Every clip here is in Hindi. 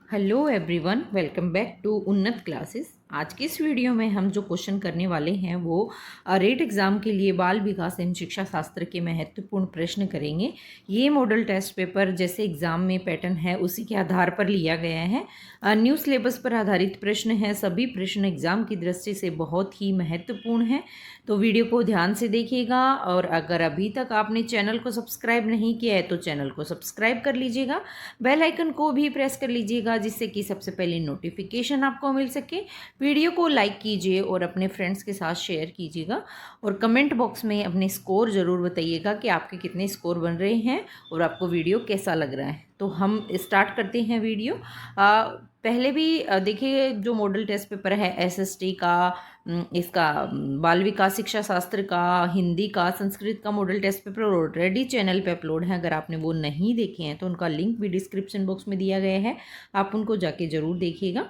Hello everyone, welcome back to Unnat classes. आज की इस वीडियो में हम जो क्वेश्चन करने वाले हैं वो रेट एग्ज़ाम के लिए बाल विकास एवं शिक्षा शास्त्र के महत्वपूर्ण प्रश्न करेंगे। ये मॉडल टेस्ट पेपर जैसे एग्ज़ाम में पैटर्न है उसी के आधार पर लिया गया है। न्यू सिलेबस पर आधारित प्रश्न हैं। सभी प्रश्न एग्ज़ाम की दृष्टि से बहुत ही महत्वपूर्ण हैं, तो वीडियो को ध्यान से देखिएगा। और अगर अभी तक आपने चैनल को सब्सक्राइब नहीं किया है तो चैनल को सब्सक्राइब कर लीजिएगा, बेल आइकन को भी प्रेस कर लीजिएगा जिससे कि सबसे पहले नोटिफिकेशन आपको मिल सके। वीडियो को लाइक कीजिए और अपने फ्रेंड्स के साथ शेयर कीजिएगा और कमेंट बॉक्स में अपने स्कोर ज़रूर बताइएगा कि आपके कितने स्कोर बन रहे हैं और आपको वीडियो कैसा लग रहा है। तो हम स्टार्ट करते हैं वीडियो। पहले भी देखिए, जो मॉडल टेस्ट पेपर है एसएसटी का, इसका बाल विकास शिक्षा शास्त्र का, हिंदी का, संस्कृत का model test paper already channel पे अपलोड है। अगर आपने वो नहीं देखे हैं तो उनका लिंक भी डिस्क्रिप्शन बॉक्स में दिया गया है, आप उनको जाके ज़रूर देखिएगा।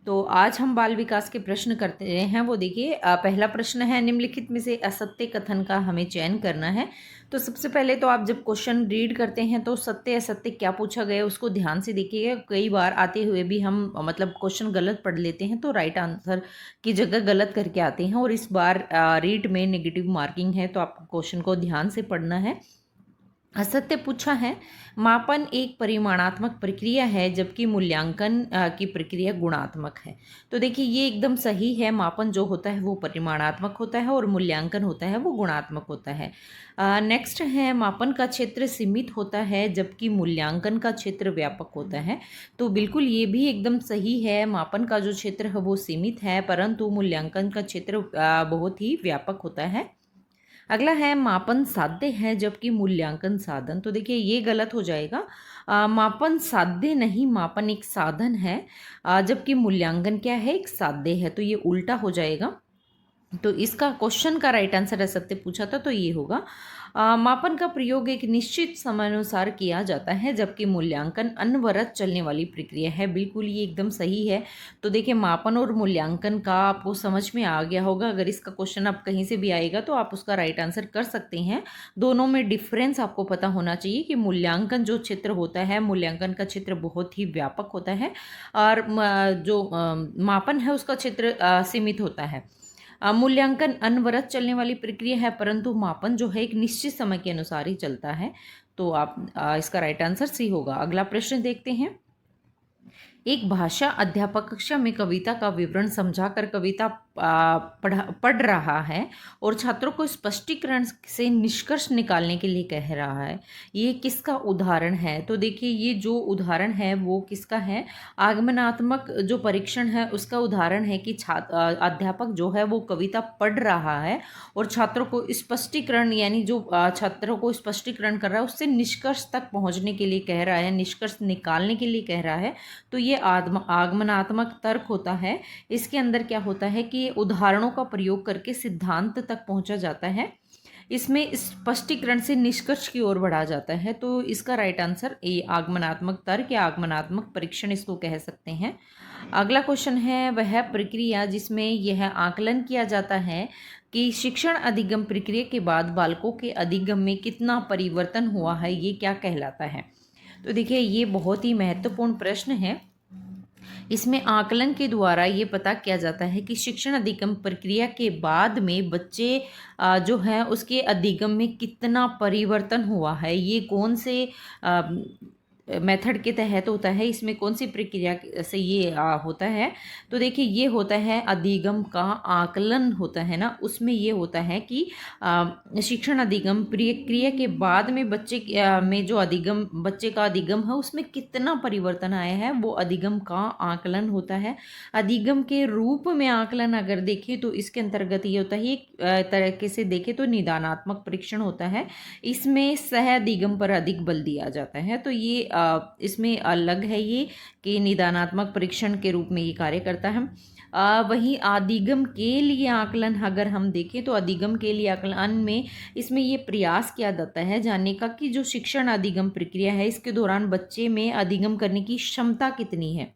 तो आज हम बाल विकास के प्रश्न करते हैं। वो देखिए, पहला प्रश्न है, निम्नलिखित में से असत्य कथन का हमें चयन करना है। तो सबसे पहले तो आप जब क्वेश्चन रीड करते हैं तो सत्य असत्य क्या पूछा गया है उसको ध्यान से देखिएगा। कई बार आते हुए भी हम मतलब क्वेश्चन गलत पढ़ लेते हैं तो राइट आंसर की जगह गलत करके आते हैं, और इस बार रीड में नेगेटिव मार्किंग है तो आपको क्वेश्चन को ध्यान से पढ़ना है। असत्य पूछा है, मापन एक परिमाणात्मक प्रक्रिया है जबकि मूल्यांकन की प्रक्रिया गुणात्मक है। तो देखिए, ये एकदम सही है। मापन जो होता है वो परिमाणात्मक होता है और मूल्यांकन होता है वो गुणात्मक होता है। नेक्स्ट है, मापन का क्षेत्र सीमित होता है जबकि मूल्यांकन का क्षेत्र व्यापक होता है। तो बिल्कुल ये भी एकदम सही है। मापन का जो क्षेत्र है वो सीमित है परंतु मूल्यांकन का क्षेत्र बहुत ही व्यापक होता है। अगला है, मापन साध्य है जबकि मूल्यांकन साधन। तो देखिए, ये गलत हो जाएगा। मापन साध्य नहीं, मापन एक साधन है, जबकि मूल्यांकन क्या है, एक साध्य है। तो ये उल्टा हो जाएगा। तो इसका क्वेश्चन का राइट आंसर असत्य पूछा था तो ये होगा। मापन का प्रयोग एक निश्चित समयानुसार किया जाता है जबकि मूल्यांकन अनवरत चलने वाली प्रक्रिया है। बिल्कुल ये एकदम सही है। तो देखिए, मापन और मूल्यांकन का आपको समझ में आ गया होगा। अगर इसका क्वेश्चन आप कहीं से भी आएगा तो आप उसका राइट आंसर कर सकते हैं। दोनों में डिफरेंस आपको पता होना चाहिए कि मूल्यांकन जो क्षेत्र होता है, मूल्यांकन का क्षेत्र बहुत ही व्यापक होता है और जो मापन है उसका क्षेत्र सीमित होता है। मूल्यांकन अनवरत चलने वाली प्रक्रिया है परंतु मापन जो है एक निश्चित समय के अनुसार ही चलता है। तो आप इसका राइट आंसर सी होगा। अगला प्रश्न देखते हैं। एक भाषा अध्यापक कक्षा में कविता का विवरण समझाकर कविता पढ़ रहा है और छात्रों को स्पष्टीकरण से निष्कर्ष निकालने के लिए कह रहा है। ये किसका उदाहरण है? तो देखिए, ये जो उदाहरण है वो किसका है? आगमनात्मक जो परीक्षण है उसका उदाहरण है कि अध्यापक जो है वो कविता पढ़ रहा है और छात्रों को स्पष्टीकरण, यानी जो छात्रों को स्पष्टीकरण कर रहा है उससे निष्कर्ष तक पहुंचने के लिए कह रहा है, निष्कर्ष निकालने के लिए कह रहा है। तो ये आगमनात्मक तर्क होता है। इसके अंदर क्या होता है कि उदाहरणों का प्रयोग करके सिद्धांत तक पहुंचा जाता है। इसमें स्पष्टीकरण से निष्कर्ष की ओर बढ़ा जाता है। तो इसका राइट आंसर ये आगमनात्मक तर्क या आगमनात्मक परीक्षण इसको कह सकते हैं। अगला क्वेश्चन है, वह प्रक्रिया जिसमें यह आकलन किया जाता है कि शिक्षण अधिगम प्रक्रिया के बाद बालकों के अधिगम में कितना परिवर्तन हुआ है, ये क्या कहलाता है? तो देखिए, ये बहुत ही महत्वपूर्ण प्रश्न है। इसमें आकलन के द्वारा ये पता किया जाता है कि शिक्षण अधिगम प्रक्रिया के बाद में बच्चे जो है उसके अधिगम में कितना परिवर्तन हुआ है, ये कौन से मेथड के तहत होता है, इसमें कौन सी प्रक्रिया से ये होता है। तो देखिए, ये होता है अधिगम का आकलन होता है ना, उसमें ये होता है कि शिक्षण अधिगम प्रक्रिया के बाद में में जो अधिगम, बच्चे का अधिगम है उसमें कितना परिवर्तन आया है, वो अधिगम का आकलन होता है। अधिगम के रूप में आकलन अगर देखें तो इसके अंतर्गत ये होता है, एक तरीके से देखें तो निदानात्मक परीक्षण होता है। इसमें सह अधिगम पर अधिक बल दिया जाता है। तो ये इसमें अलग है ये कि निदानात्मक परीक्षण के रूप में ये कार्य करता है। वहीं अधिगम के लिए आकलन अगर हम देखें तो अधिगम के लिए आकलन में इसमें ये प्रयास किया जाता है जानने का कि जो शिक्षण अधिगम प्रक्रिया है इसके दौरान बच्चे में अधिगम करने की क्षमता कितनी है,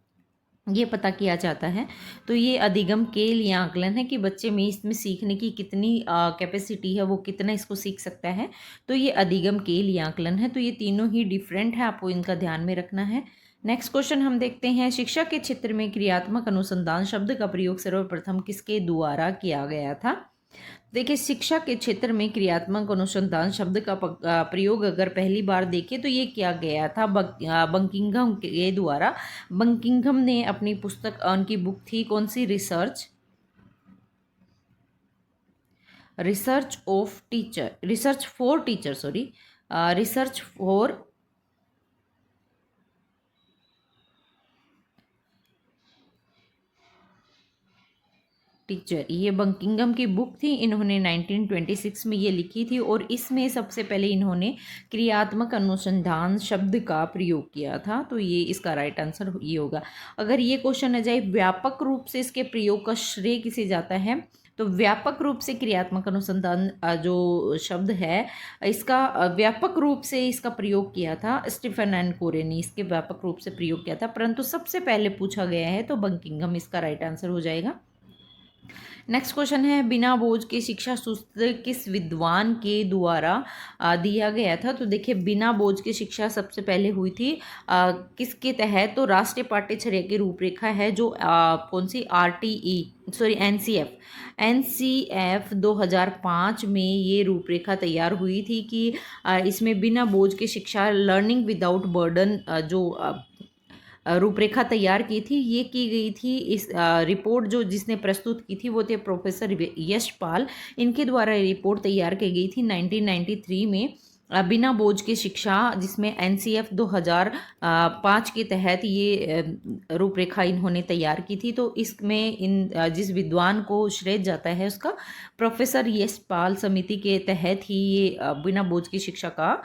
ये पता किया जाता है। तो ये अधिगम के लिए आकलन है कि बच्चे में इसमें सीखने की कितनी कैपेसिटी है, वो कितना इसको सीख सकता है। तो ये अधिगम के लिए आकलन है। तो ये तीनों ही डिफरेंट है, आपको इनका ध्यान में रखना है। नेक्स्ट क्वेश्चन हम देखते हैं, शिक्षा के क्षेत्र में क्रियात्मक अनुसंधान शब्द का प्रयोग सर्वप्रथम किसके द्वारा किया गया था? देखिए, शिक्षा के क्षेत्र में क्रियात्मक अनुसंधान शब्द का प्रयोग अगर पहली बार देखें तो ये किया गया था बंकिंघम के द्वारा। बंकिंघम ने अपनी पुस्तक, उनकी बुक थी कौन सी, रिसर्च फॉर टीचर, ये बंकिंघम की बुक थी। इन्होंने 1926 में ये लिखी थी और इसमें सबसे पहले इन्होंने क्रियात्मक अनुसंधान शब्द का प्रयोग किया था। तो ये इसका राइट आंसर ये होगा। अगर ये क्वेश्चन आ जाए व्यापक रूप से इसके प्रयोग का श्रेय किसे जाता है, तो व्यापक रूप से क्रियात्मक अनुसंधान जो शब्द है इसका व्यापक रूप से इसका प्रयोग किया था स्टीफन एंड कोरे ने, इसके व्यापक रूप से प्रयोग किया था, परंतु सबसे पहले पूछा गया है तो बंकिंघम इसका राइट आंसर हो जाएगा। नेक्स्ट क्वेश्चन है, बिना बोझ के शिक्षा सूत्र किस विद्वान के द्वारा दिया गया था? तो देखिए, बिना बोझ के शिक्षा सबसे पहले हुई थी किसके तहत? तो राष्ट्रीय पाठ्यचर्या की रूपरेखा है जो कौन सी, एनसीएफ 2005 में ये रूपरेखा तैयार हुई थी कि इसमें बिना बोझ के शिक्षा, लर्निंग विदाउट बर्डन, जो रूपरेखा तैयार की थी, ये की गई थी। इस रिपोर्ट जो जिसने प्रस्तुत की थी वो थे प्रोफेसर यशपाल। इनके द्वारा रिपोर्ट तैयार की गई थी 1993 में, बिना बोझ की शिक्षा, जिसमें एनसीएफ 2005 के तहत ये रूपरेखा इन्होंने तैयार की थी। तो इसमें जिस विद्वान को श्रेय जाता है उसका प्रोफेसर यशपाल समिति के तहत ही ये बिना बोझ की शिक्षा का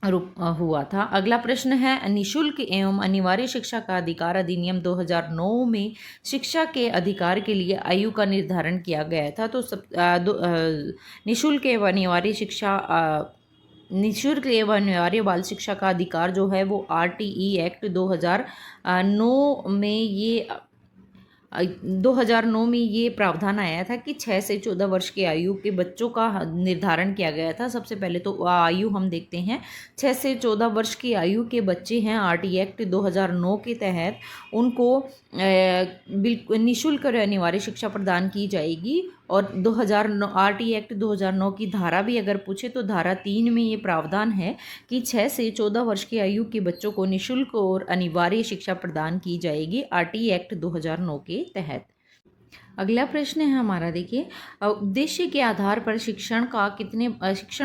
हुआ था। अगला प्रश्न है, निशुल्क एवं अनिवार्य शिक्षा का अधिकार अधिनियम 2009 में शिक्षा के अधिकार के लिए आयु का निर्धारण किया गया था। तो निशुल्क एवं अनिवार्य बाल शिक्षा का अधिकार जो है वो RTE एक्ट 2009 में 2009 में ये प्रावधान आया था कि 6 से 14 वर्ष की आयु के बच्चों का निर्धारण किया गया था। सबसे पहले तो आयु हम देखते हैं, 6 से 14 वर्ष की आयु के बच्चे हैं RTE एक्ट 2009 के तहत उनको बिल्कुल निःशुल्क और अनिवार्य शिक्षा प्रदान की जाएगी। और 2009 RTE एक्ट 2009 की धारा भी अगर पूछे तो धारा 3 में ये प्रावधान है कि 6 से 14 वर्ष की आयु के बच्चों को निःशुल्क और अनिवार्य शिक्षा प्रदान की जाएगी RTE एक्ट 2009 के तहत। अगला प्रश्न है हमारा, देखिए, उद्देश्य के आधार पर शिक्षण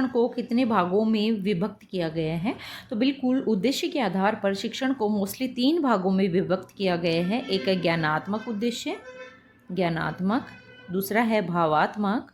को कितने भागों में विभक्त किया गया है? तो बिल्कुल, उद्देश्य के आधार पर शिक्षण को मोस्टली 3 भागों में विभक्त किया गया है। एक है ज्ञानात्मक उद्देश्य, दूसरा है भावात्मक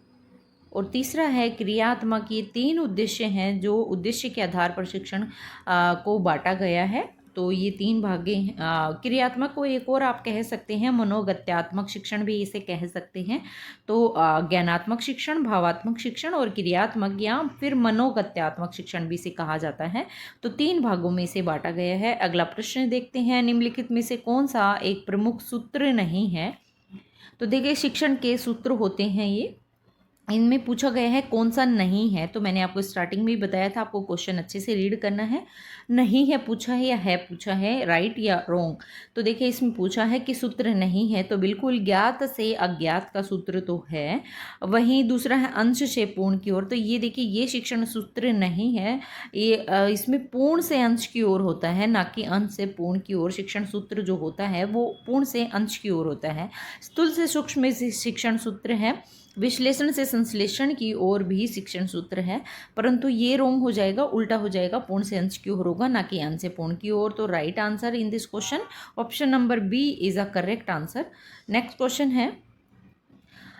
और तीसरा है क्रियात्मक। ये 3 उद्देश्य हैं जो उद्देश्य के आधार पर शिक्षण को बांटा गया है। तो ये 3 भागे क्रियात्मक को एक और आप कह सकते हैं मनोगत्यात्मक शिक्षण भी इसे कह सकते हैं। तो ज्ञानात्मक शिक्षण, भावात्मक शिक्षण और क्रियात्मक या फिर मनोगत्यात्मक शिक्षण भी इसे कहा जाता है। तो 3 भागों में इसे बांटा गया है। अगला प्रश्न देखते हैं, निम्नलिखित में से कौन सा एक प्रमुख सूत्र नहीं है? तो देखिए, शिक्षण के सूत्र होते हैं ये, इनमें पूछा गया है कौन सा नहीं है। तो मैंने आपको स्टार्टिंग में ही बताया था, आपको क्वेश्चन अच्छे से रीड करना है। नहीं है पूछा है या है पूछा है, राइट या रॉन्ग? तो देखिए, इसमें पूछा है कि सूत्र नहीं है, तो बिल्कुल ज्ञात से अज्ञात का सूत्र तो है। वहीं दूसरा है अंश से पूर्ण की ओर। तो ये देखिए, ये शिक्षण सूत्र नहीं है, ये इसमें पूर्ण से अंश की ओर होता है, ना कि अंश से पूर्ण की ओर। शिक्षण सूत्र जो होता है वो पूर्ण से अंश की ओर होता है। स्थूल से सूक्ष्म शिक्षण सूत्र है, विश्लेषण से संश्लेषण की ओर भी शिक्षण सूत्र है, परंतु ये रोंग हो जाएगा, उल्टा हो जाएगा, पूर्ण से अंश की ओर होगा, ना कि अंश से पूर्ण की ओर। तो right answer in this question option number B is a correct answer. Next question है,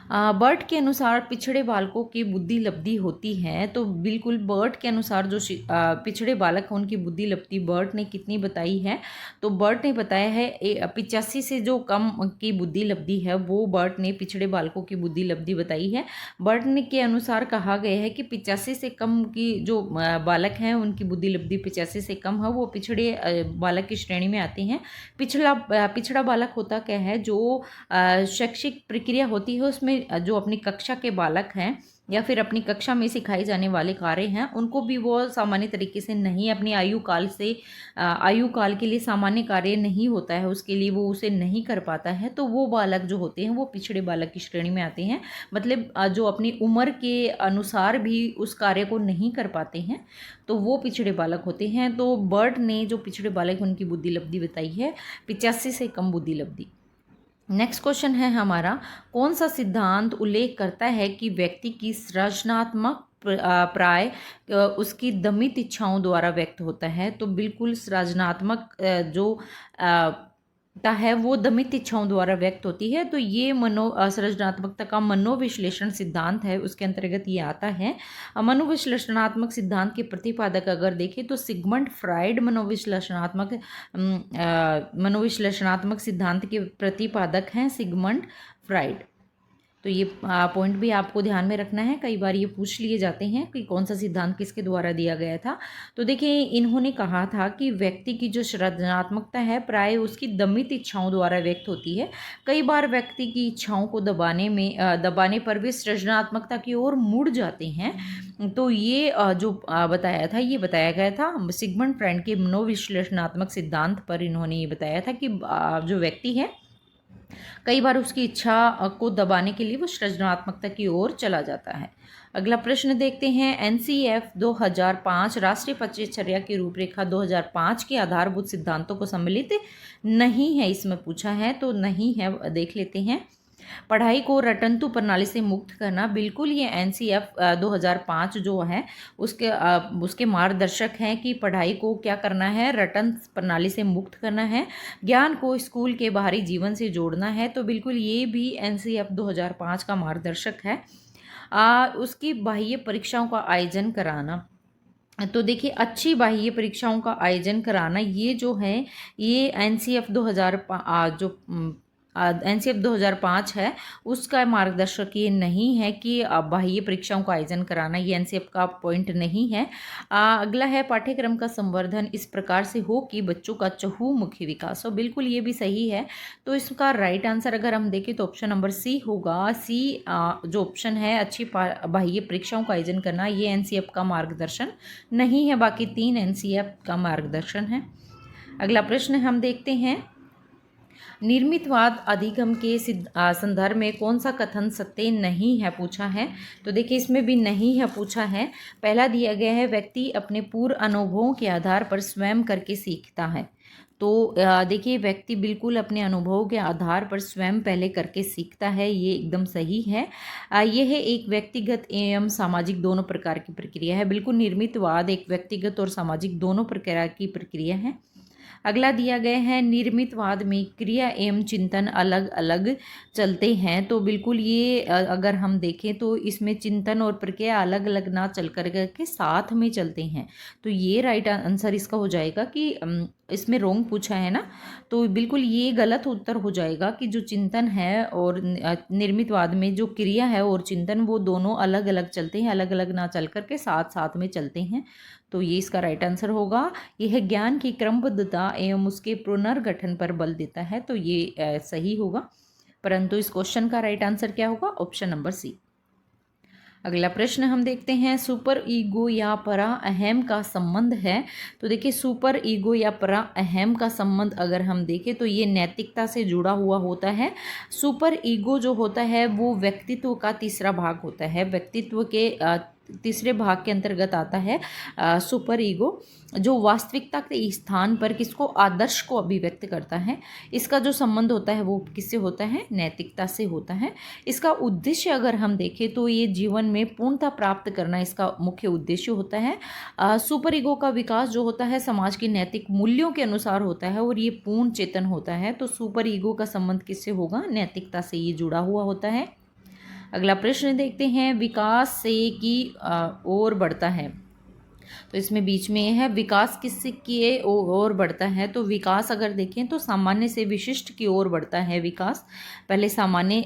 बर्ट के अनुसार पिछड़े बालकों की बुद्धि लब्धि होती है। तो बिल्कुल बर्ट के अनुसार जो पिछड़े बालक हैं उनकी बुद्धि लब्धि बर्ट ने कितनी बताई है? तो बर्ट ने बताया है 85 से जो कम की बुद्धि लब्धि है वो बर्ट ने पिछड़े बालकों की बुद्धि लब्धि बताई है। बर्ट ने के अनुसार कहा गया है कि 85 से कम की जो बालक हैं उनकी बुद्धि लब्धि 85 से कम है, वो पिछड़े बालक की श्रेणी में आते हैं। पिछड़ा बालक होता क्या है? जो शैक्षिक प्रक्रिया होती है उसमें जो अपनी कक्षा के बालक हैं या फिर अपनी कक्षा में सिखाए जाने वाले कार्य हैं उनको भी वो सामान्य तरीके से नहीं, अपनी आयु काल के लिए सामान्य कार्य नहीं होता है, उसके लिए वो उसे नहीं कर पाता है, तो वो बालक जो होते हैं वो पिछड़े बालक की श्रेणी में आते हैं। मतलब जो अपनी उम्र के अनुसार भी उस कार्य को नहीं कर पाते हैं तो वो पिछड़े बालक होते हैं। तो बर्ट ने जो पिछड़े बालक उनकी बुद्धि लब्धि बताई है 85 से कम बुद्धि लब्धि। नेक्स्ट क्वेश्चन है हमारा, कौन सा सिद्धांत उल्लेख करता है कि व्यक्ति की सृजनात्मक प्राय उसकी दमित इच्छाओं द्वारा व्यक्त होता है। तो बिल्कुल सृजनात्मक जो है वो दमित इच्छाओं द्वारा व्यक्त होती है। तो ये सृजनात्मकता का मनोविश्लेषण सिद्धांत है, उसके अंतर्गत ये आता है। मनोविश्लेषणात्मक सिद्धांत के प्रतिपादक अगर देखें तो सिगमंड फ्राइड मनोविश्लेषणात्मक सिद्धांत के प्रतिपादक हैं, सिगमंड फ्राइड। तो ये पॉइंट भी आपको ध्यान में रखना है, कई बार ये पूछ लिए जाते हैं कि कौन सा सिद्धांत किसके द्वारा दिया गया था। तो देखिए इन्होंने कहा था कि व्यक्ति की जो सृजनात्मकता है प्राय उसकी दमित इच्छाओं द्वारा व्यक्त होती है। कई बार व्यक्ति की इच्छाओं को दबाने पर वे सृजनात्मकता की ओर मुड़ जाते हैं। तो ये जो बताया गया था सिगमंड फ्राइड के मनोविश्लेषणात्मक सिद्धांत पर इन्होंने ये बताया था कि जो व्यक्ति है कई बार उसकी इच्छा को दबाने के लिए वो सृजनात्मकता की ओर चला जाता है। अगला प्रश्न देखते हैं, एनसीएफ 2005 राष्ट्रीय पचर्या की रूपरेखा 2005 के आधारभूत सिद्धांतों को सम्मिलित नहीं है, इसमें पूछा है तो नहीं है, देख लेते हैं। पढ़ाई को रटंतु प्रणाली से मुक्त करना, बिल्कुल ये एनसीएफ 2005 जो है उसके मार्गदर्शक हैं कि पढ़ाई को क्या करना है, रटन प्रणाली से मुक्त करना है, ज्ञान को स्कूल के बाहरी जीवन से जोड़ना है। तो बिल्कुल ये भी एनसीएफ 2005 का मार्गदर्शक है। उसकी बाह्य परीक्षाओं का आयोजन कराना, तो देखिए अच्छी बाह्य परीक्षाओं का आयोजन कराना ये जो है ये एनसीएफ 2005 है उसका मार्गदर्शक ये नहीं है कि बाह्य परीक्षाओं का आयोजन कराना, ये एनसीएफ का पॉइंट नहीं है। अगला है पाठ्यक्रम का संवर्धन इस प्रकार से हो कि बच्चों का चहुमुखी विकास हो, बिल्कुल ये भी सही है। तो इसका राइट आंसर अगर हम देखें तो ऑप्शन नंबर सी होगा। सी जो ऑप्शन है अच्छी बाह्य परीक्षाओं का आयोजन करना, ये एनसीएफ का मार्गदर्शन नहीं है, बाकी 3 एनसीएफ का मार्गदर्शन है। अगला प्रश्न हम देखते हैं, निर्मितवाद अधिगम के संदर्भ में कौन सा कथन सत्य नहीं है पूछा है। तो देखिए इसमें भी नहीं है पूछा है। पहला दिया गया है व्यक्ति अपने पूर्व अनुभवों के आधार पर स्वयं करके सीखता है। तो देखिए व्यक्ति बिल्कुल अपने अनुभवों के आधार पर स्वयं पहले करके सीखता है, ये एकदम सही है। यह है एक व्यक्तिगत एवं सामाजिक दोनों प्रकार की प्रक्रिया है, बिल्कुल निर्मितवाद एक व्यक्तिगत और सामाजिक दोनों प्रकार की प्रक्रिया है। अगला दिया गया है निर्मितवाद में क्रिया एवं चिंतन अलग अलग चलते हैं। तो बिल्कुल ये अगर हम देखें तो इसमें चिंतन और प्रक्रिया अलग अलग ना चल कर के साथ में चलते हैं। तो ये राइट आंसर इसका हो जाएगा कि इसमें रोंग पूछा है ना, तो बिल्कुल ये गलत उत्तर हो जाएगा कि जो चिंतन है और निर्मितवाद में जो क्रिया है और चिंतन वो दोनों अलग अलग चलते हैं, अलग अलग ना चल करके साथ साथ में चलते हैं। तो ये इसका राइट आंसर होगा। यह ज्ञान की क्रमबद्धता एवं उसके पुनर्गठन पर बल देता है, तो ये सही होगा। परंतु इस क्वेश्चन का राइट आंसर क्या होगा, ऑप्शन नंबर सी। अगला प्रश्न हम देखते हैं, सुपर ईगो या परा अहम का संबंध है। तो देखिए सुपर ईगो या परा अहम का संबंध अगर हम देखें तो ये नैतिकता से जुड़ा हुआ होता है। सुपर ईगो जो होता है वो व्यक्तित्व का तीसरा भाग होता है, व्यक्तित्व के तीसरे भाग के अंतर्गत आता है सुपर ईगो, जो वास्तविकता के स्थान पर किसको, आदर्श को अभिव्यक्त करता है। इसका जो संबंध होता है वो किससे होता है, नैतिकता से होता है। इसका उद्देश्य अगर हम देखें तो ये जीवन में पूर्णता प्राप्त करना इसका मुख्य उद्देश्य होता है। सुपर ईगो का विकास जो होता है समाज के नैतिक मूल्यों के अनुसार होता है और ये पूर्ण चेतन होता है। तो सुपर ईगो का संबंध किससे होगा, नैतिकता से ये जुड़ा हुआ होता है। अगला प्रश्न देखते हैं, विकास से की ओर बढ़ता है। तो इसमें बीच में है विकास किससे की ओर बढ़ता है। तो विकास अगर देखें तो सामान्य से विशिष्ट की ओर बढ़ता है विकास। पहले सामान्य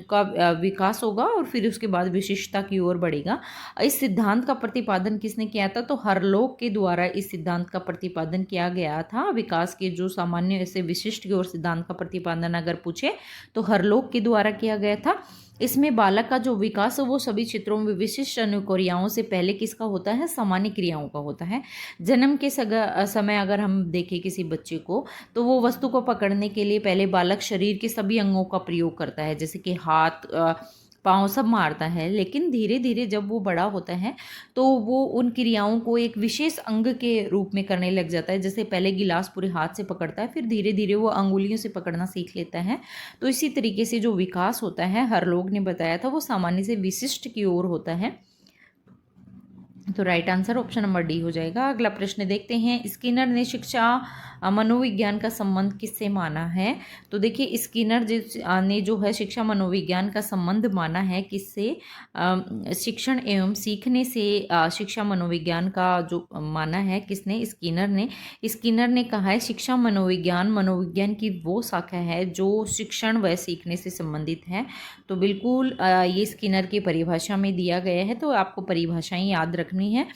का विकास होगा और फिर उसके बाद विशिष्टता की ओर बढ़ेगा। इस सिद्धांत का प्रतिपादन किसने किया था, तो हरलोक के द्वारा इस सिद्धांत का प्रतिपादन किया गया था। विकास के जो सामान्य से विशिष्ट की ओर सिद्धांत का प्रतिपादन अगर पूछे तो हरलोक के द्वारा किया गया था। इसमें बालक का जो विकास है वो सभी क्षेत्रों में विशिष्ट अनुक्रियाओं से पहले किसका होता है, सामान्य क्रियाओं का होता है। जन्म के समय अगर हम देखें किसी बच्चे को, तो वो वस्तु को पकड़ने के लिए पहले बालक शरीर के सभी अंगों का प्रयोग करता है, जैसे कि हाथ, पाँव सब मारता है। लेकिन धीरे धीरे जब वो बड़ा होता है तो वो उन क्रियाओं को एक विशेष अंग के रूप में करने लग जाता है। जैसे पहले गिलास पूरे हाथ से पकड़ता है, फिर धीरे धीरे वो अंगुलियों से पकड़ना सीख लेता है। तो इसी तरीके से जो विकास होता है, हर लोग ने बताया था, वो सामान्य से विशिष्ट की ओर होता है। तो right answer option number D हो जाएगा। अगला प्रश्न देखते हैं, स्किनर ने शिक्षा मनोविज्ञान का संबंध किससे माना है। तो देखिए, स्किनर ने जो है शिक्षा मनोविज्ञान का संबंध माना है किससे, शिक्षण एवं सीखने से शिक्षा मनोविज्ञान का जो माना है किसने, स्किनर ने कहा है शिक्षा मनोविज्ञान की वो शाखा है जो शिक्षण व सीखने से संबंधित है। तो बिल्कुल ये स्किनर की परिभाषा में दिया गया है, तो आपको परिभाषाएं याद रखनी है।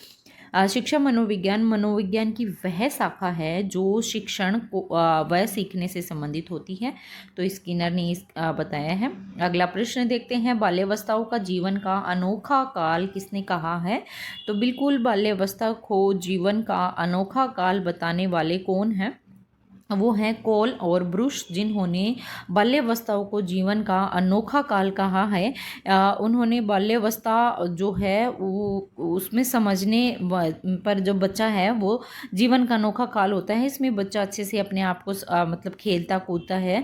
शिक्षा मनोविज्ञान की वह शाखा है जो शिक्षण को व सीखने से संबंधित होती है। तो स्किनर ने बताया है। अगला प्रश्न देखते हैं, बाल्यावस्थाओं का जीवन का अनोखा काल किसने कहा है। तो बिल्कुल बाल्यावस्था को जीवन का अनोखा काल बताने वाले कौन हैं, वो हैं कोल और ब्रुश, जिन्होंने बाल्यावस्थाओं को जीवन का अनोखा काल कहा है। उन्होंने बाल्यावस्था जो है वो उसमें समझने पर जो बच्चा है वो जीवन का अनोखा काल होता है। इसमें बच्चा अच्छे से अपने आप को मतलब खेलता कूदता है,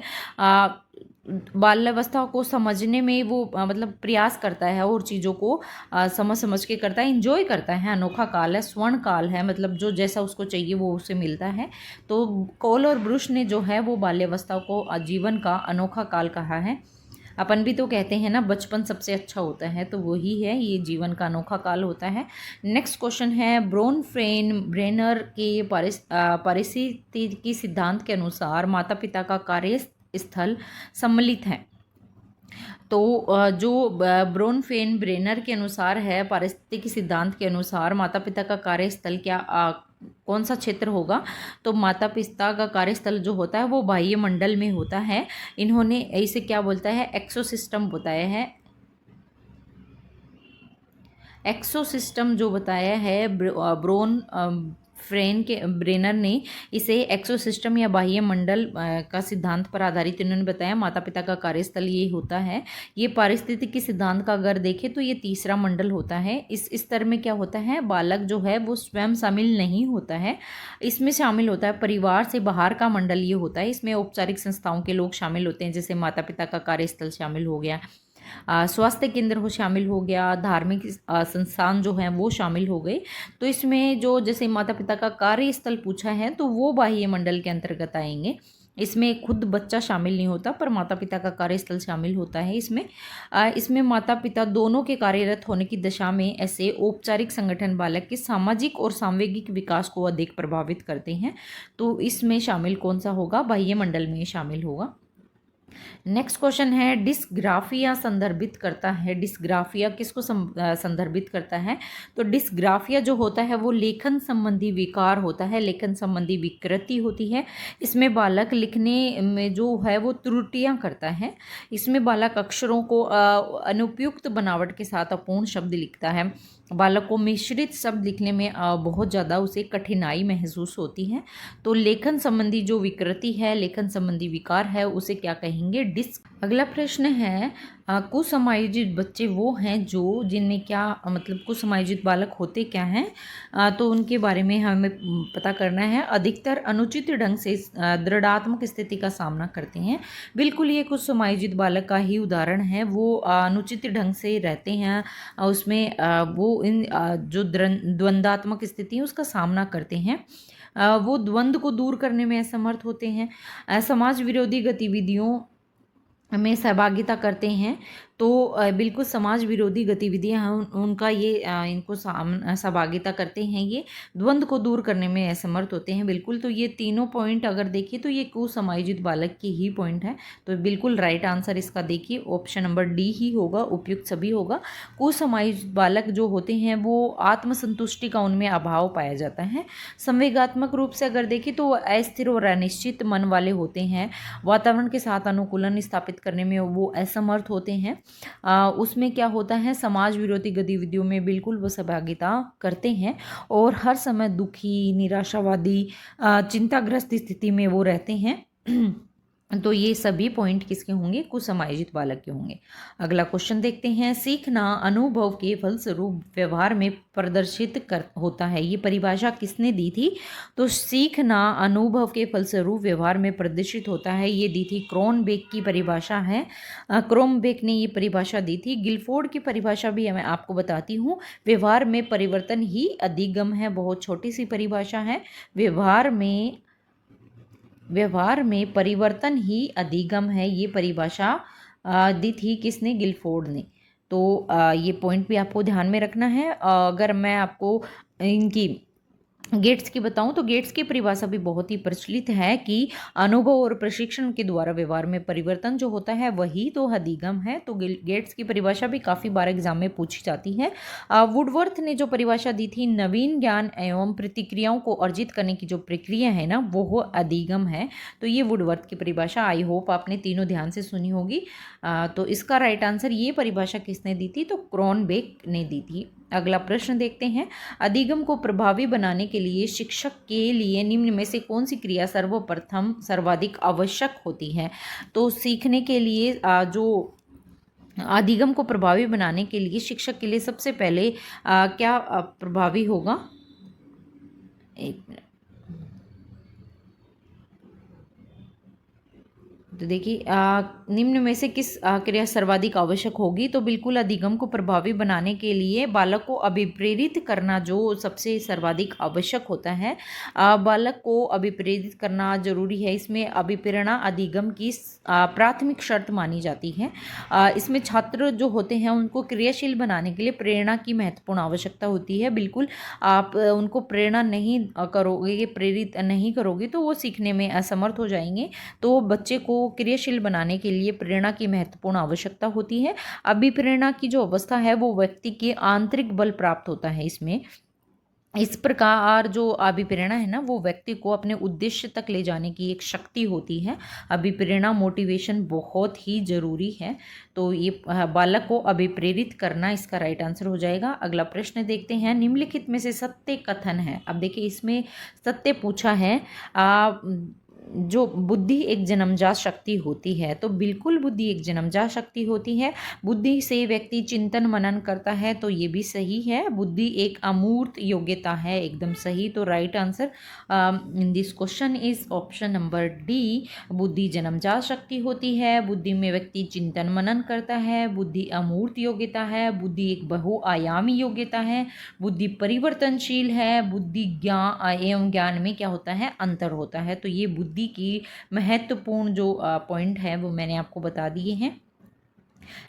बाल्यावस्था को समझने में वो मतलब प्रयास करता है और चीज़ों को समझ के करता है, इंजॉय करता है। अनोखा काल है, स्वर्ण काल है, मतलब जो जैसा उसको चाहिए वो उसे मिलता है। तो कोल और ब्रुश ने जो है वो बाल्यावस्था को जीवन का अनोखा काल कहा है। अपन भी तो कहते हैं ना, बचपन सबसे अच्छा होता है, तो वही है, ये जीवन का अनोखा काल होता है। नेक्स्ट क्वेश्चन है, ब्रेनर के पारिस्थितिकी सिद्धांत के अनुसार माता पिता का कार्य स्थल सम्मिलित है। तो जो ब्रेनर के अनुसार है, पारिस्थितिकी सिद्धांत के अनुसार माता पिता का कार्यस्थल क्या कौन सा क्षेत्र होगा। तो माता पिता का कार्यस्थल जो होता है वो बाह्य मंडल में होता है। इन्होंने इसे क्या बोलता है, एक्सोसिस्टम बताया है। एक्सोसिस्टम जो बताया है ब्रेनर ने इसे एक्सोसिस्टम या बाह्य मंडल का सिद्धांत पर आधारित इन्होंने बताया। माता पिता का कार्यस्थल ये होता है। ये पारिस्थितिकी सिद्धांत का अगर देखें तो ये तीसरा मंडल होता है। इस स्तर में क्या होता है, बालक जो है वो स्वयं शामिल नहीं होता है, इसमें शामिल होता है परिवार से बाहर का मंडल ये होता है। इसमें औपचारिक संस्थाओं के लोग शामिल होते हैं, जैसे माता पिता का कार्यस्थल शामिल हो गया, स्वास्थ्य केंद्र हो शामिल हो गया, धार्मिक संस्थान जो हैं वो शामिल हो गए। तो इसमें जो जैसे माता पिता का कार्यस्थल पूछा है तो वो बाह्य मंडल के अंतर्गत आएंगे। इसमें खुद बच्चा शामिल नहीं होता, पर माता पिता का कार्यस्थल शामिल होता है। इसमें माता पिता दोनों के कार्यरत होने की दशा में ऐसे औपचारिक संगठन बालक के सामाजिक और सांवेगिक विकास को अधिक प्रभावित करते हैं। तो इसमें शामिल कौन सा होगा, बाह्य मंडल में शामिल होगा। नेक्स्ट क्वेश्चन है, डिस्ग्राफिया संदर्भित करता है। डिस्ग्राफिया किसको संदर्भित करता है। तो डिस्ग्राफिया जो होता है वो लेखन संबंधी विकार होता है, लेखन संबंधी विकृति होती है। इसमें बालक लिखने में जो है वो त्रुटियां करता है। इसमें बालक अक्षरों को अनुपयुक्त बनावट के साथ अपूर्ण शब्द लिखता है। बालक को मिश्रित शब्द लिखने में बहुत ज़्यादा उसे कठिनाई महसूस होती है। तो लेखन संबंधी जो विकृति है, लेखन संबंधी विकार है, उसे क्या कहेंगे, डिस्क। अगला प्रश्न है, कुसमायोजित बच्चे वो हैं जो जिनमें क्या मतलब कुसमायोजित बालक होते क्या हैं। तो उनके बारे में हमें पता करना है। अधिकतर अनुचित ढंग से दृढ़ात्मक स्थिति का सामना करते हैं। बिल्कुल ये कुसमायोजित बालक का ही उदाहरण है। वो अनुचित ढंग से रहते हैं, उसमें वो इन जो द्वंद्वात्मक स्थिति है उसका सामना करते हैं। वो द्वंद्व को दूर करने में असमर्थ होते हैं। समाज विरोधी गतिविधियों में सहभागिता करते हैं। तो बिल्कुल समाज विरोधी गतिविधियां उनका ये इनको सहभागिता करते हैं। ये द्वंद्व को दूर करने में असमर्थ होते हैं। बिल्कुल, तो ये तीनों पॉइंट अगर देखिए तो ये कुसमायोजित बालक की ही पॉइंट है। तो बिल्कुल राइट आंसर इसका देखिए ऑप्शन नंबर डी ही होगा, उपयुक्त सभी होगा। कुसमायोजित बालक जो होते हैं वो आत्मसंतुष्टि का उनमें अभाव पाया जाता है। संवेगात्मक रूप से अगर देखें तो अस्थिर और अनिश्चित मन वाले होते हैं। वातावरण के साथ अनुकूलन स्थापित करने में वो असमर्थ होते हैं। उसमें क्या होता है, समाज विरोधी गतिविधियों में बिल्कुल वो सहभागिता करते हैं और हर समय दुखी, निराशावादी, चिंताग्रस्त स्थिति में वो रहते हैं। तो ये सभी पॉइंट किसके होंगे, कुसमायोजित बालक के होंगे। अगला क्वेश्चन देखते हैं, सीखना अनुभव के फलस्वरूप व्यवहार में प्रदर्शित कर होता है, ये परिभाषा किसने दी थी? तो सीखना अनुभव के फलस्वरूप व्यवहार में प्रदर्शित होता है, ये दी थी क्रोनबेक की परिभाषा है। क्रोनबेक ने ये परिभाषा दी थी। गिलफोर्ड की परिभाषा भी मैं आपको बताती हूँ, व्यवहार में परिवर्तन ही अधिगम है, बहुत छोटी सी परिभाषा है। व्यवहार में परिवर्तन ही अधिगम है, ये परिभाषा दी थी किसने? गिलफोर्ड ने। तो ये पॉइंट भी आपको ध्यान में रखना है। अगर मैं आपको इनकी गेट्स की बताऊं तो गेट्स की परिभाषा भी बहुत ही प्रचलित है कि अनुभव और प्रशिक्षण के द्वारा व्यवहार में परिवर्तन जो होता है वही तो अधिगम है। तो गेट्स की परिभाषा भी काफ़ी बार एग्जाम में पूछी जाती है। वुडवर्थ ने जो परिभाषा दी थी, नवीन ज्ञान एवं प्रतिक्रियाओं को अर्जित करने की जो प्रक्रिया है ना, वो अधिगम है। तो ये वुडवर्थ की परिभाषा, आई होप आपने तीनों ध्यान से सुनी होगी। तो इसका राइट आंसर, ये परिभाषा किसने दी थी? तो क्रोनबेक ने दी थी। अगला प्रश्न देखते हैं, अधिगम को प्रभावी बनाने के लिए शिक्षक के लिए निम्न में से कौन सी क्रिया सर्वप्रथम सर्वाधिक आवश्यक होती है? तो सीखने के लिए जो अधिगम को प्रभावी बनाने के लिए शिक्षक के लिए सबसे पहले क्या प्रभावी होगा? एक मिनट। तो देखिए, निम्न में से किस क्रिया सर्वाधिक आवश्यक होगी? तो बिल्कुल अधिगम को प्रभावी बनाने के लिए बालक को अभिप्रेरित करना जो सबसे सर्वाधिक आवश्यक होता है। बालक को अभिप्रेरित करना जरूरी है। इसमें अभिप्रेरणा अधिगम की प्राथमिक शर्त मानी जाती है। इसमें छात्र जो होते हैं उनको क्रियाशील बनाने के लिए प्रेरणा की महत्वपूर्ण आवश्यकता होती है। बिल्कुल आप उनको प्रेरणा नहीं करोगे, प्रेरित नहीं करोगे तो वो सीखने में असमर्थ हो जाएंगे। तो बच्चे को क्रियाशील बनाने के लिए प्रेरणा की महत्वपूर्ण आवश्यकता होती है। अभिप्रेरणा की जो अवस्था है वो व्यक्ति के आंतरिक बल प्राप्त होता है। इसमें इस प्रकार जो अभिप्रेरणा है ना, वो व्यक्ति को अपने उद्देश्य तक ले जाने की एक शक्ति होती है। अभिप्रेरणा, मोटिवेशन बहुत ही जरूरी है। तो ये बालक को अभिप्रेरित करना इसका राइट आंसर हो जाएगा। अगला प्रश्न देखते हैं, निम्नलिखित में से सत्य कथन है। अब देखिए इसमें सत्य पूछा है, जो बुद्धि एक जन्मजात शक्ति होती है। तो बिल्कुल बुद्धि एक जन्मजात शक्ति होती है। बुद्धि से व्यक्ति चिंतन मनन करता है, तो ये भी सही है। बुद्धि एक अमूर्त योग्यता है, एकदम सही। तो right answer in this question is option number D, बुद्धि जन्मजात शक्ति होती है। बुद्धि में व्यक्ति चिंतन मनन करता है। बुद्धि अमूर्त योग्यता है। बुद्धि एक बहुआयामी योग्यता है। बुद्धि परिवर्तनशील है। बुद्धि ज्ञान एवं ज्ञान में क्या होता है? अंतर होता है। तो ये बुद्धि की महत्वपूर्ण जो पॉइंट है वो मैंने आपको बता दिए हैं।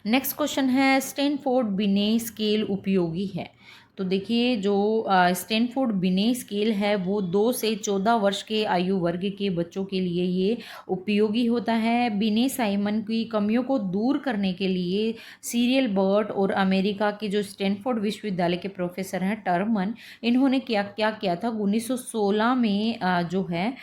नेक्स्ट क्वेश्चन है, स्टैनफोर्ड बिने स्केल उपयोगी है। तो देखिए जो स्टैनफोर्ड बिने स्केल है वो 2 से 14 वर्ष के आयु वर्ग के बच्चों के लिए ये उपयोगी होता है। बिने साइमन की कमियों को दूर करने के लिए सीरियल बर्ट और अमेरिका के जो स्टैनफोर्ड विश्वविद्यालय के प्रोफेसर हैं टर्मन, इन्होंने क्या किया था? 1916 में जो है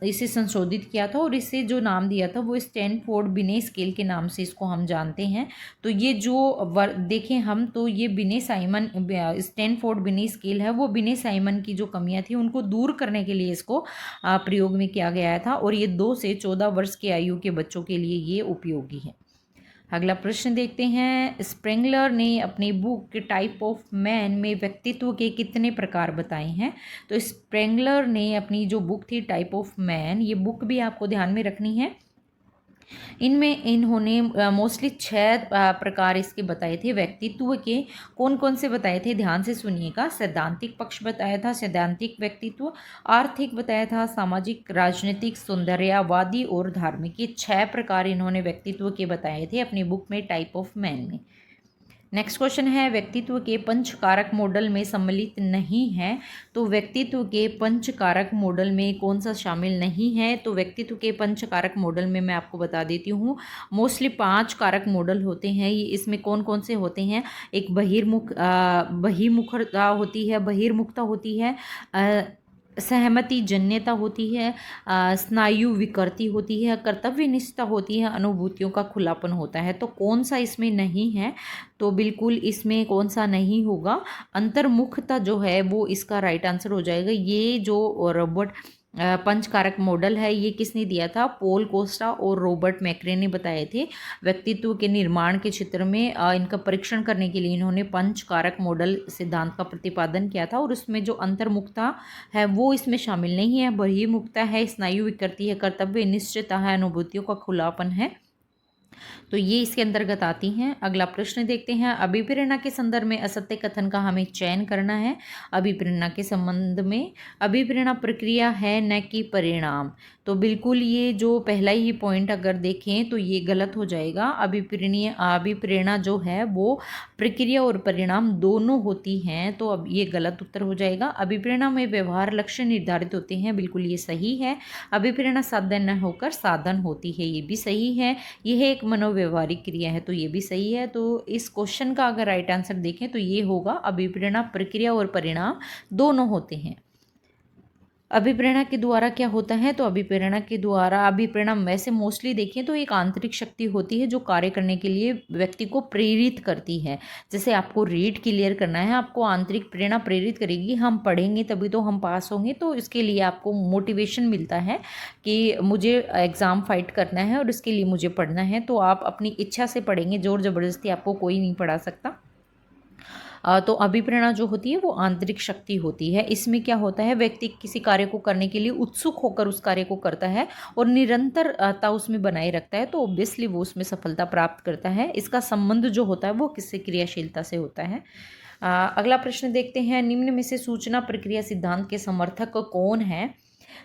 इसे संशोधित किया था और इसे जो नाम दिया था वो स्टैनफोर्ड बिने स्केल के नाम से इसको हम जानते हैं। तो ये जो देखें हम, तो ये बिने साइमन स्टैनफोर्ड बिने स्केल है, वो बिने साइमन की जो कमियां थी उनको दूर करने के लिए इसको प्रयोग में किया गया था और ये 2 से 14 वर्ष के आयु के बच्चों के लिए ये उपयोगी है। अगला प्रश्न देखते हैं, स्प्रेंगलर ने अपनी बुक टाइप ऑफ मैन में व्यक्तित्व के कितने प्रकार बताए हैं? तो स्प्रेंगलर ने अपनी जो बुक थी टाइप ऑफ मैन, ये बुक भी आपको ध्यान में रखनी है। इनमें इन्होंने मोस्टली 6 प्रकार इसके बताए थे व्यक्तित्व के। कौन कौन से बताए थे? ध्यान से सुनिएगा। सैद्धांतिक पक्ष बताया था, सैद्धांतिक व्यक्तित्व, आर्थिक बताया था, सामाजिक, राजनीतिक, सौंदर्यवादी और धार्मिक। ये 6 प्रकार इन्होंने व्यक्तित्व के बताए थे अपनी बुक में टाइप ऑफ मैन में। नेक्स्ट क्वेश्चन है, व्यक्तित्व के पंचकारक मॉडल में सम्मिलित नहीं है। तो व्यक्तित्व के पंचकारक मॉडल में कौन सा शामिल नहीं है? तो व्यक्तित्व के पंचकारक मॉडल में मैं आपको बता देती हूँ, मोस्टली 5 कारक मॉडल होते हैं। ये इसमें कौन कौन से होते हैं? एक बहिर्मुखता होती है, सहमति जन्यता होती है, स्नायु विकृति होती है, कर्तव्यनिष्ठता होती है, अनुभूतियों का खुलापन होता है। तो कौन सा इसमें नहीं है? तो बिल्कुल इसमें कौन सा नहीं होगा, अंतर्मुखता जो है वो इसका राइट आंसर हो जाएगा। ये जो रॉबर्ट पंचकारक मॉडल है, ये किसने दिया था? पॉल कोस्टा और रॉबर्ट मैक्रे ने बताए थे। व्यक्तित्व के निर्माण के क्षेत्र में इनका परीक्षण करने के लिए इन्होंने पंचकारक मॉडल सिद्धांत का प्रतिपादन किया था, और उसमें जो अंतर्मुखता है वो इसमें शामिल नहीं है। बहिर्मुखता है, स्नायु विकृति है, कर्तव्य निश्चितता है, अनुभूतियों का खुलापन है, तो ये इसके अंतर्गत आती हैं। अगला प्रश्न देखते हैं। अभिप्रेरणा के संदर्भ में असत्य कथन का हमें चयन करना है। अभिप्रेरणा के संबंध में अभिप्रेरणा प्रक्रिया है न कि परिणाम। तो बिल्कुल ये जो पहला ही पॉइंट अगर देखें तो ये गलत हो जाएगा। अभिप्रेरणा जो है वो प्रक्रिया और परिणाम दोनों होती हैं, तो अब ये गलत उत्तर हो जाएगा। अभिप्रेरणा में व्यवहार लक्ष्य निर्धारित होते हैं, बिल्कुल ये सही है। अभिप्रेरणा साधन न होकर साधन होती है, ये भी सही है। यह एक मनोव्यवहारिक क्रिया है, तो ये भी सही है। तो इस क्वेश्चन का अगर राइट आंसर देखें तो ये होगा, अभिप्रेरणा प्रक्रिया और परिणाम दोनों होते हैं। अभिप्रेरणा के द्वारा क्या होता है? तो अभिप्रेरणा के द्वारा, अभिप्रेरणा वैसे मोस्टली देखें तो एक आंतरिक शक्ति होती है जो कार्य करने के लिए व्यक्ति को प्रेरित करती है। जैसे आपको रीड क्लियर करना है, आपको आंतरिक प्रेरणा प्रेरित करेगी, हम पढ़ेंगे तभी तो हम पास होंगे, तो इसके लिए आपको मोटिवेशन मिलता है कि मुझे एग्ज़ाम फाइट करना है और इसके लिए मुझे पढ़ना है, तो आप अपनी इच्छा से पढ़ेंगे, ज़ोर ज़बरदस्ती आपको कोई नहीं पढ़ा सकता। तो अभिप्रेरणा जो होती है वो आंतरिक शक्ति होती है। इसमें क्या होता है, व्यक्ति किसी कार्य को करने के लिए उत्सुक होकर उस कार्य को करता है और निरंतरता उसमें बनाए रखता है, तो ऑब्वियसली वो उसमें सफलता प्राप्त करता है। इसका संबंध जो होता है वो किससे? क्रियाशीलता से होता है। अगला प्रश्न देखते हैं। निम्न में से सूचना प्रक्रिया सिद्धांत के समर्थक कौन है?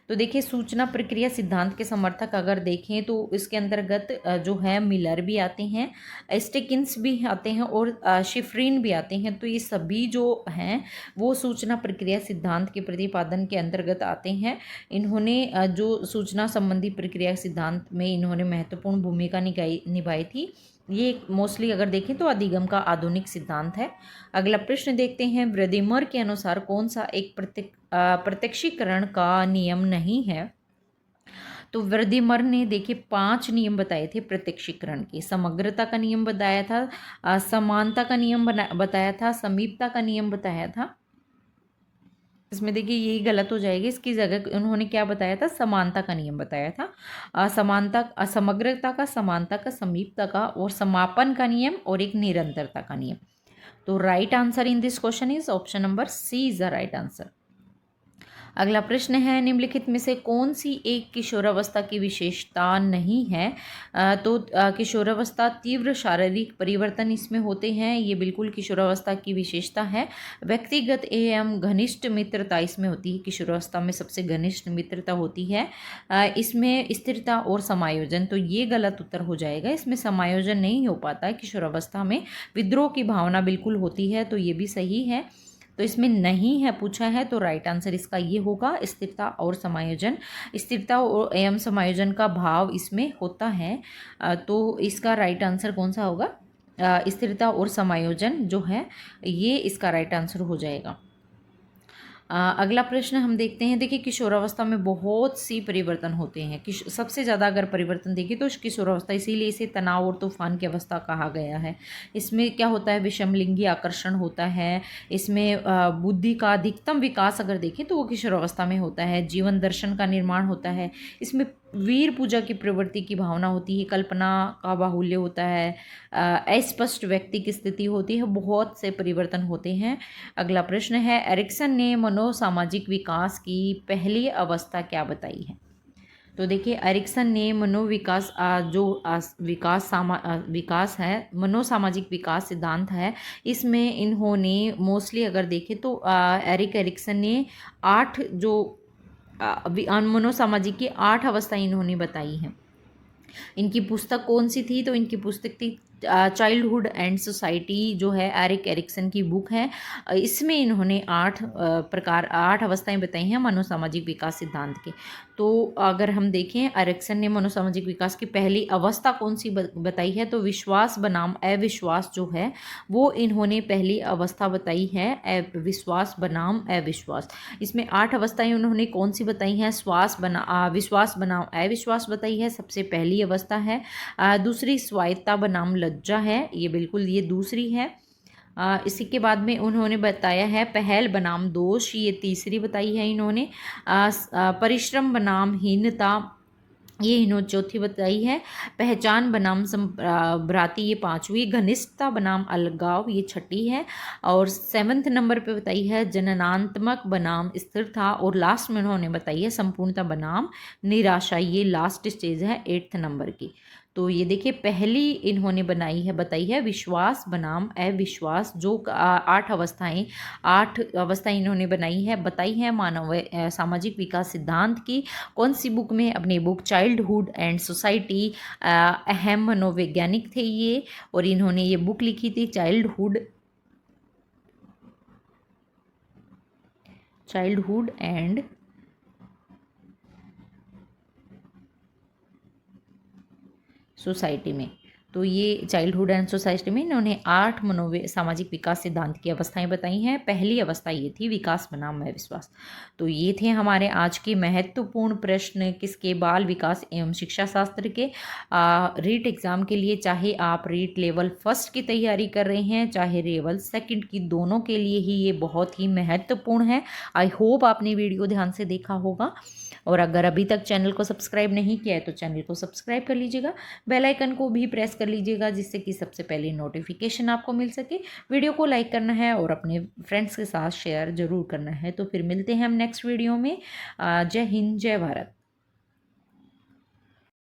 तो देखिए, सूचना प्रक्रिया सिद्धांत के समर्थक अगर देखें तो इसके अंतर्गत जो है मिलर भी आते हैं, स्टिकिंस भी आते हैं और शिफ्रिन भी आते हैं। तो ये सभी जो हैं वो सूचना प्रक्रिया सिद्धांत के प्रतिपादन के अंतर्गत आते हैं। इन्होंने जो सूचना संबंधी प्रक्रिया सिद्धांत में इन्होंने महत्वपूर्ण भूमिका निभाई थी। ये मोस्टली अगर देखें तो अधिगम का आधुनिक सिद्धांत है। अगला प्रश्न देखते हैं। व्रदिमर के अनुसार कौन सा एक प्रत्यक्षीकरण का नियम नहीं है? तो व्रदिमर ने देखिए 5 नियम बताए थे प्रत्यक्षीकरण के। समग्रता का नियम बताया था, समानता का नियम बताया था, समीपता का नियम बताया था। इसमें देखिए यही गलत हो जाएगी, इसकी जगह उन्होंने क्या बताया था? समानता का नियम बताया था। समग्रता का, समानता का, समीपता का और समापन का नियम और एक निरंतरता का नियम। तो right answer in this question is option number C is the right answer. अगला प्रश्न है। निम्नलिखित में से कौन सी एक किशोरावस्था की विशेषता नहीं है? तो किशोरावस्था तीव्र शारीरिक परिवर्तन इसमें होते हैं, ये बिल्कुल किशोरावस्था की विशेषता है। व्यक्तिगत एवं घनिष्ठ मित्रता इसमें होती है, किशोरावस्था में सबसे घनिष्ठ मित्रता होती है। इसमें स्थिरता और समायोजन, तो ये गलत उत्तर हो जाएगा। इसमें समायोजन नहीं हो पाता है किशोरावस्था में। विद्रोह की भावना बिल्कुल होती है, तो ये भी सही है। तो इसमें नहीं है पूछा है, तो राइट आंसर इसका ये होगा, स्थिरता और समायोजन। स्थिरता और एवं समायोजन का भाव इसमें होता है, तो इसका राइट आंसर कौन सा होगा? स्थिरता और समायोजन जो है ये इसका राइट आंसर हो जाएगा। अगला प्रश्न हम देखते हैं। देखिए, किशोरावस्था में बहुत सी परिवर्तन होते हैं। सबसे ज़्यादा अगर परिवर्तन देखिए तो किशोरावस्था, इसीलिए इसे तनाव और तूफान की अवस्था कहा गया है। इसमें क्या होता है? विषमलिंगी आकर्षण होता है। इसमें बुद्धि का अधिकतम विकास अगर देखें तो वो किशोरावस्था में होता है। जीवन दर्शन का निर्माण होता है। इसमें वीर पूजा की प्रवृत्ति की भावना होती है। कल्पना का बाहुल्य होता है। अस्पष्ट व्यक्ति की स्थिति होती है। बहुत से परिवर्तन होते हैं। अगला प्रश्न है। एरिक्सन ने मनोसामाजिक विकास की पहली अवस्था क्या बताई है? तो देखिए, एरिक्सन ने मनोविकास विकास है, मनोसामाजिक विकास सिद्धांत है, इसमें इन्होंने मोस्टली अगर देखें तो एरिक्सन ने 8 जो मनोसामाजिक की 8 अवस्थाएं इन्होंने बताई हैं। इनकी पुस्तक कौन सी थी? तो इनकी पुस्तक थी चाइल्डहुड एंड सोसाइटी, जो है एरिक्सन की बुक है। इसमें इन्होंने 8 अवस्थाएं बताई हैं मनोसामाजिक विकास सिद्धांत के। तो अगर हम देखें एरिक्सन ने मनोसामाजिक विकास की पहली अवस्था कौन सी बताई है, तो विश्वास बनाम अविश्वास जो है वो इन्होंने पहली अवस्था बताई है, विश्वास बनाम अविश्वास। इसमें 8 अवस्थाएं उन्होंने कौन सी बताई हैं, विश्वास बनाम अविश्वास बताई है, सबसे पहली अवस्था है। दूसरी स्वायत्ता बनाम लज्जा है, ये बिल्कुल ये दूसरी है। इसी के बाद में उन्होंने बताया है पहल बनाम दोष, ये तीसरी बताई है इन्होंने। परिश्रम बनाम हीनता, ये इन्होंने चौथी बताई है। पहचान बनाम भ्रांति, ये पांचवी। घनिष्ठता बनाम अलगाव, ये छठी है। और 7वें नंबर पे बताई है जननात्मक बनाम स्थिरता। और लास्ट में उन्होंने बताई है संपूर्णता बनाम निराशा, ये लास्ट स्टेज है 8th नंबर की। तो ये देखिए पहली इन्होंने बताई है विश्वास बनाम अविश्वास, जो 8 अवस्थाएं इन्होंने बताई है मानव सामाजिक विकास सिद्धांत की। कौन सी बुक में, अपनी बुक चाइल्डहुड एंड सोसाइटी। अहम मनोवैज्ञानिक थे ये, और इन्होंने ये बुक लिखी थी चाइल्डहुड एंड सोसाइटी में। तो ये चाइल्डहुड एंड सोसाइटी में इन्होंने 8 सामाजिक विकास सिद्धांत की अवस्थाएं बताई हैं। पहली अवस्था ये थी विकास बनाम अविश्वास। तो ये थे हमारे आज के महत्वपूर्ण प्रश्न किसके, बाल विकास एवं शिक्षा शास्त्र के। रीट एग्जाम के लिए, चाहे आप रीट लेवल 1 की तैयारी कर रहे हैं, चाहे लेवल 2 की, दोनों के लिए ही ये बहुत ही महत्वपूर्ण है। आई होप आपने वीडियो ध्यान से देखा होगा, और अगर अभी तक चैनल को सब्सक्राइब नहीं किया है तो चैनल को सब्सक्राइब कर लीजिएगा, बेल आइकन को भी प्रेस कर लीजिएगा, जिससे कि सबसे पहले नोटिफिकेशन आपको मिल सके। वीडियो को लाइक करना है और अपने फ्रेंड्स के साथ शेयर जरूर करना है। तो फिर मिलते हैं हम नेक्स्ट वीडियो में। जय हिंद, जय भारत।